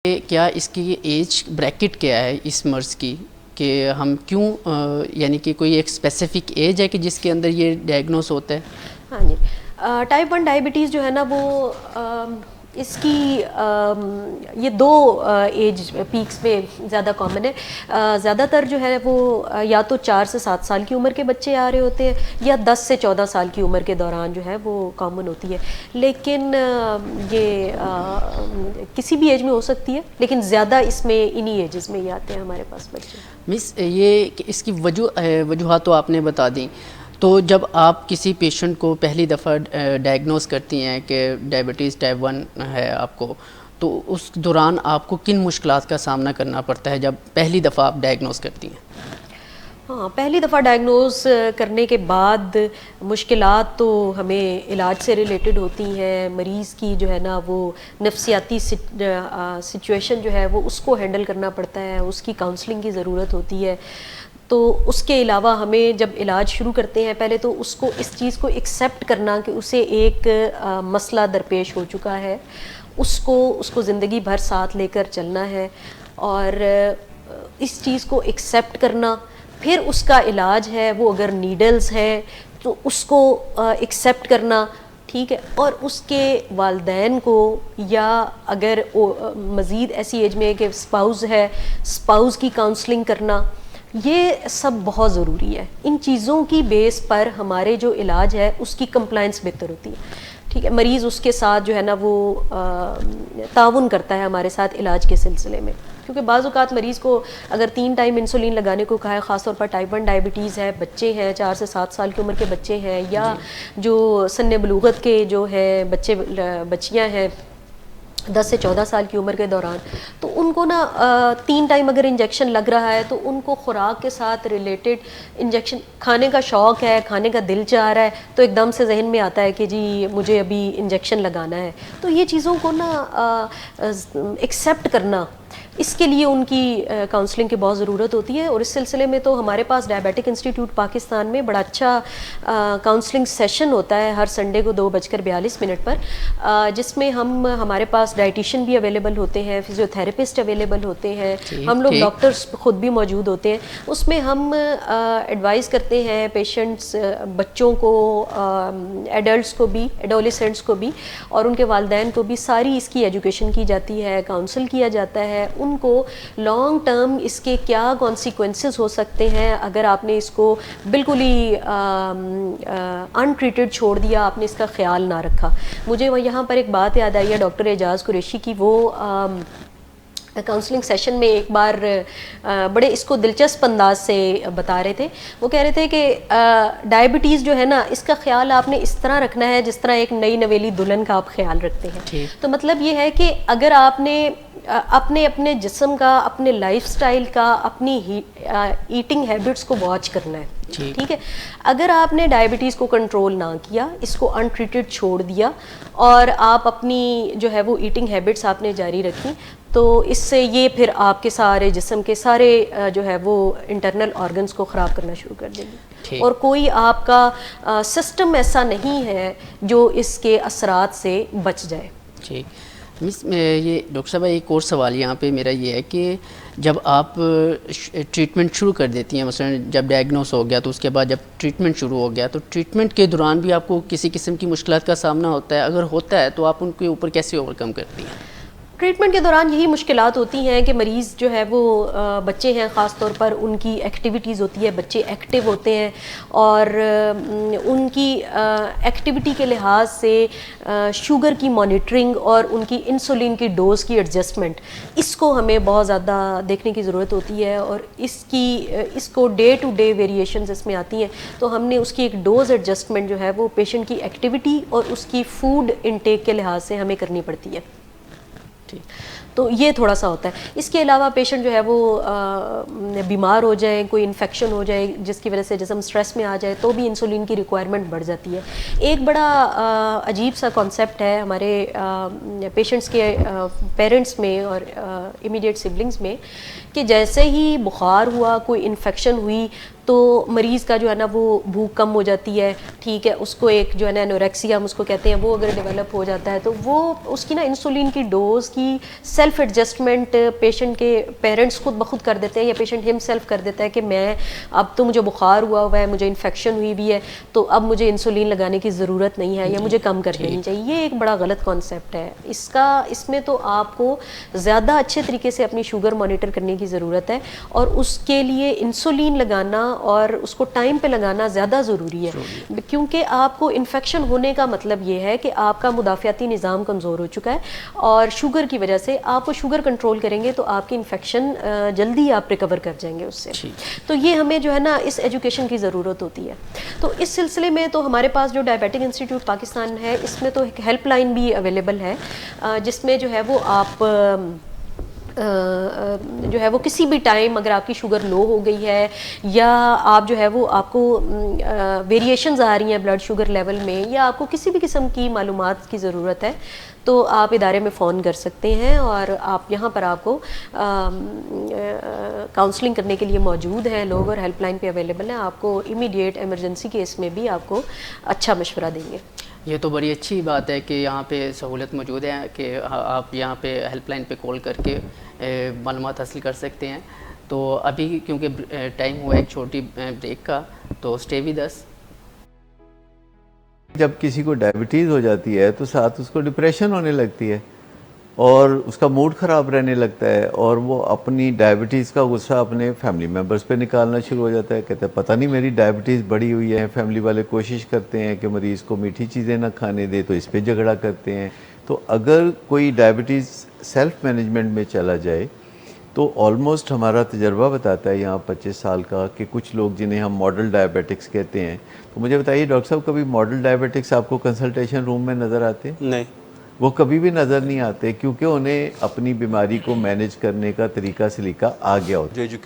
کیا اس کی age bracket کیا ہے اس مرض کی، کہ ہم کیوں یعنی کہ کوئی ایک اسپیسیفک ایج ہے کہ جس کے اندر یہ ڈائگنوز ہوتا ہے؟ ہاں جی، ٹائپ 1 ڈائبٹیز جو ہے نا وہ اس کی یہ دو ایج پیکس میں زیادہ کامن ہے. زیادہ تر جو ہے وہ یا تو 4 سے 7 سال کی عمر کے بچے آ رہے ہوتے ہیں یا 10 سے 14 سال کی عمر کے دوران جو ہے وہ کامن ہوتی ہے. لیکن یہ کسی بھی ایج میں ہو سکتی ہے، لیکن زیادہ اس میں انہی ایجز میں ہی آتے ہیں ہمارے پاس بچے. مس یہ کہ اس کی وجوہات تو آپ نے بتا دیں، تو جب آپ کسی پیشنٹ کو پہلی دفعہ ڈائگنوز کرتی ہیں کہ ڈائبٹیز ٹائپ 1 ہے آپ کو، تو اس دوران آپ کو کن مشکلات کا سامنا کرنا پڑتا ہے جب پہلی دفعہ آپ ڈائگنوز کرتی ہیں؟ ہاں، پہلی دفعہ ڈائگنوز کرنے کے بعد مشکلات تو ہمیں علاج سے ریلیٹڈ ہوتی ہیں. مریض کی جو ہے نا وہ نفسیاتی سچویشن جو ہے وہ اس کو ہینڈل کرنا پڑتا ہے، اس کی کاؤنسلنگ کی ضرورت ہوتی ہے. تو اس کے علاوہ ہمیں جب علاج شروع کرتے ہیں پہلے تو اس کو اس چیز کو ایکسیپٹ کرنا کہ اسے ایک مسئلہ درپیش ہو چکا ہے، اس کو زندگی بھر ساتھ لے کر چلنا ہے، اور اس چیز کو ایکسیپٹ کرنا. پھر اس کا علاج ہے وہ اگر نیڈلز ہے تو اس کو ایکسیپٹ کرنا، ٹھیک ہے. اور اس کے والدین کو، یا اگر مزید ایسی ایج میں کہ اسپاؤز ہے، اسپاؤز کی کاؤنسلنگ کرنا، یہ سب بہت ضروری ہے. ان چیزوں کی بیس پر ہمارے جو علاج ہے اس کی کمپلائنس بہتر ہوتی ہے، ٹھیک ہے. مریض اس کے ساتھ جو ہے نا وہ تعاون کرتا ہے ہمارے ساتھ علاج کے سلسلے میں. کیونکہ بعض اوقات مریض کو اگر 3 ٹائم انسولین لگانے کو کہا ہے، خاص طور پر ٹائپ 1 ڈائبٹیز ہے، بچے ہیں 4 سے 7 سال کی عمر کے بچے ہیں، یا جو سن بلوغت کے جو ہیں بچے بچیاں ہیں 10 سے 14 سال کی عمر کے دوران، تو ان کو نا 3 ٹائم اگر انجیکشن لگ رہا ہے تو ان کو خوراک کے ساتھ ریلیٹڈ انجیکشن کھانے کا شوق ہے، کھانے کا دل چاہ رہا ہے، تو ایک دم سے ذہن میں آتا ہے کہ جی مجھے ابھی انجیکشن لگانا ہے. تو یہ چیزوں کو نا ایکسیپٹ کرنا، اس کے لیے ان کی کاؤنسلنگ کی بہت ضرورت ہوتی ہے. اور اس سلسلے میں تو ہمارے پاس ڈائبیٹک انسٹیٹیوٹ پاکستان میں بڑا اچھا کاؤنسلنگ سیشن ہوتا ہے ہر سنڈے کو 2:42 پر، جس میں ہمارے پاس ڈائٹیشین بھی اویلیبل ہوتے ہیں، فزیو تھراپسٹ اویلیبل ہوتے ہیں، ہم لوگ ڈاکٹرز خود بھی موجود ہوتے ہیں. اس میں ہم ایڈوائز کرتے ہیں پیشنٹس، بچوں کو، ایڈلٹس کو بھی، ایڈولیسنٹس کو بھی، اور ان کے والدین کو بھی. ساری اس کی ایجوکیشن کی جاتی ہے، کاؤنسل کیا جاتا ہے ان کو لانگ ٹرم اس کے کیا کانسیکوینسز ہو سکتے ہیں اگر آپ نے اس کو بالکل ہی ان ٹریٹڈ چھوڑ دیا، آپ نے اس کا خیال نہ رکھا. مجھے یہاں پر ایک بات یاد آئی ہے ڈاکٹر اعجاز قریشی کی. وہ کاؤنسلنگ سیشن میں ایک بار بڑے اس کو دلچسپ انداز سے بتا رہے تھے. وہ کہہ رہے تھے کہ ڈائبٹیز جو ہے نا اس کا خیال آپ نے اس طرح رکھنا ہے جس طرح ایک نئی نویلی دلہن کا آپ خیال رکھتے ہیں. تو مطلب یہ ہے کہ اگر آپ نے اپنے جسم کا، اپنے لائف سٹائل کا، اپنی ایٹنگ ہیبٹس کو واچ کرنا ہے، ٹھیک ہے. اگر آپ نے ڈائبٹیز کو کنٹرول نہ کیا، اس کو ان ٹریٹڈ چھوڑ دیا، اور آپ اپنی جو ہے وہ ایٹنگ ہیبٹس آپ نے جاری رکھی، تو اس سے یہ پھر آپ کے سارے جسم کے سارے جو ہے وہ انٹرنل آرگنز کو خراب کرنا شروع کر دیں گے. اور کوئی آپ کا سسٹم ایسا نہیں ہے جو اس کے اثرات سے بچ جائے. ٹھیک. مس یہ ڈاکٹر صاحب ایک اور سوال یہاں پہ میرا یہ ہے کہ جب آپ ٹریٹمنٹ شروع کر دیتی ہیں، مثلا جب ڈائگنوز ہو گیا تو اس کے بعد جب ٹریٹمنٹ شروع ہو گیا، تو ٹریٹمنٹ کے دوران بھی آپ کو کسی قسم کی مشکلات کا سامنا ہوتا ہے؟ اگر ہوتا ہے تو آپ ان کے اوپر کیسے اوورکم کرتی ہیں؟ ٹریٹمنٹ کے دوران یہی مشکلات ہوتی ہیں کہ مریض جو ہے وہ بچے ہیں، خاص طور پر ان کی ایکٹیویٹیز ہوتی ہے، بچے ایکٹیو ہوتے ہیں، اور ان کی ایکٹیویٹی کے لحاظ سے شوگر کی مانیٹرنگ اور ان کی انسولین کی ڈوز کی ایڈجسٹمنٹ، اس کو ہمیں بہت زیادہ دیکھنے کی ضرورت ہوتی ہے. اور اس کو ڈے ٹو ڈے ویریشنز اس میں آتی ہیں، تو ہم نے اس کی ایک ڈوز ایڈجسٹمنٹ جو ہے وہ پیشنٹ کی ایکٹیویٹی اور اس کی فوڈ انٹیک کے لحاظ سے ہمیں کرنی پڑتی ہے. تو یہ تھوڑا سا ہوتا ہے. اس کے علاوہ پیشنٹ جو ہے وہ بیمار ہو جائے، کوئی انفیکشن ہو جائے جس کی وجہ سے جسم سٹریس میں آ جائے، تو بھی انسولین کی ریکوائرمنٹ بڑھ جاتی ہے. ایک بڑا عجیب سا کانسیپٹ ہے ہمارے پیشنٹس کے پیرنٹس میں اور امیڈیٹ سبلنگس میں، کہ جیسے ہی بخار ہوا، کوئی انفیکشن ہوئی، تو مریض کا جو ہے نا وہ بھوک کم ہو جاتی ہے، ٹھیک ہے. اس کو ایک جو ہے نا انوریکسیا ہم اس کو کہتے ہیں، وہ اگر ڈیولپ ہو جاتا ہے تو وہ اس کی نا انسولین کی ڈوز کی سیلف ایڈجسٹمنٹ پیشنٹ کے پیرنٹس خود بخود کر دیتے ہیں یا پیشنٹ ہم سیلف کر دیتا ہے کہ میں اب تو مجھے بخار ہوا ہے, مجھے انفیکشن ہوئی ہوئی ہے, تو اب مجھے انسولین لگانے کی ضرورت نہیں ہے یا مجھے کم کر دینی چاہیے. یہ ایک بڑا غلط کانسیپٹ ہے. اس میں تو آپ کو زیادہ اچھے طریقے سے اپنی شوگر مانیٹر کرنے کی ضرورت ہے, اور اس کے لیے انسولین لگانا اور اس کو ٹائم پہ لگانا زیادہ ضروری ہے, کیونکہ آپ کو انفیکشن ہونے کا مطلب یہ ہے کہ آپ کا مدافعتی نظام کمزور ہو چکا ہے, اور شوگر کی وجہ سے آپ کو شوگر کنٹرول کریں گے تو آپ کی انفیکشن جلدی آپ ریکور کر جائیں گے اس سے. تو یہ ہمیں جو ہے نا اس ایجوکیشن کی ضرورت ہوتی ہے. تو اس سلسلے میں تو ہمارے پاس جو ڈائبیٹک انسٹیٹیوٹ پاکستان ہے, اس میں تو ایک ہیلپ لائن بھی اویلیبل ہے, جس میں جو ہے وہ آپ جو ہے وہ کسی بھی ٹائم اگر آپ کی شوگر لو ہو گئی ہے یا آپ جو ہے وہ آپ کو ویریشنز آ رہی ہیں بلڈ شوگر لیول میں, یا آپ کو کسی بھی قسم کی معلومات کی ضرورت ہے, تو آپ ادارے میں فون کر سکتے ہیں, اور آپ یہاں پر آپ کو کاؤنسلنگ کرنے کے لیے موجود ہیں لوگ, اور ہیلپ لائن پہ اویلیبل ہیں. آپ کو امیڈیٹ ایمرجنسی کیس میں بھی آپ کو اچھا مشورہ دیں گے. یہ تو بڑی اچھی بات ہے کہ یہاں پہ سہولت موجود ہے کہ آپ یہاں پہ ہیلپ لائن پہ کال کر کے معلومات حاصل کر سکتے ہیں. تو ابھی کیونکہ ٹائم ہوا ایک چھوٹی بریک کا, تو اسٹے ود اس. جب کسی کو ڈائبٹیز ہو جاتی ہے تو ساتھ اس کو ڈپریشن ہونے لگتی ہے اور اس کا موڈ خراب رہنے لگتا ہے, اور وہ اپنی ڈائبٹیز کا غصہ اپنے فیملی ممبرز پہ نکالنا شروع ہو جاتا ہے. کہتے ہیں پتہ نہیں میری ڈائبٹیز بڑی ہوئی ہے. فیملی والے کوشش کرتے ہیں کہ مریض کو میٹھی چیزیں نہ کھانے دے, تو اس پہ جھگڑا کرتے ہیں. تو اگر کوئی ڈائبٹیز سیلف مینجمنٹ میں چلا جائے تو آلموسٹ ہمارا تجربہ بتاتا ہے یہاں 25 سال کا کہ کچھ لوگ جنہیں ہم ماڈل ڈائبیٹکس کہتے ہیں. تو مجھے بتائیے ڈاکٹر صاحب, کبھی ماڈل ڈائبیٹکس آپ کو کنسلٹیشن روم میں نظر آتے ہیں؟ نہیں, وہ کبھی بھی نظر نہیں آتے, کیونکہ انہیں اپنی بیماری کو مینیج کرنے کا طریقہ سلیقہ آ گیا ہوتا ہے. جو ایجوکیشن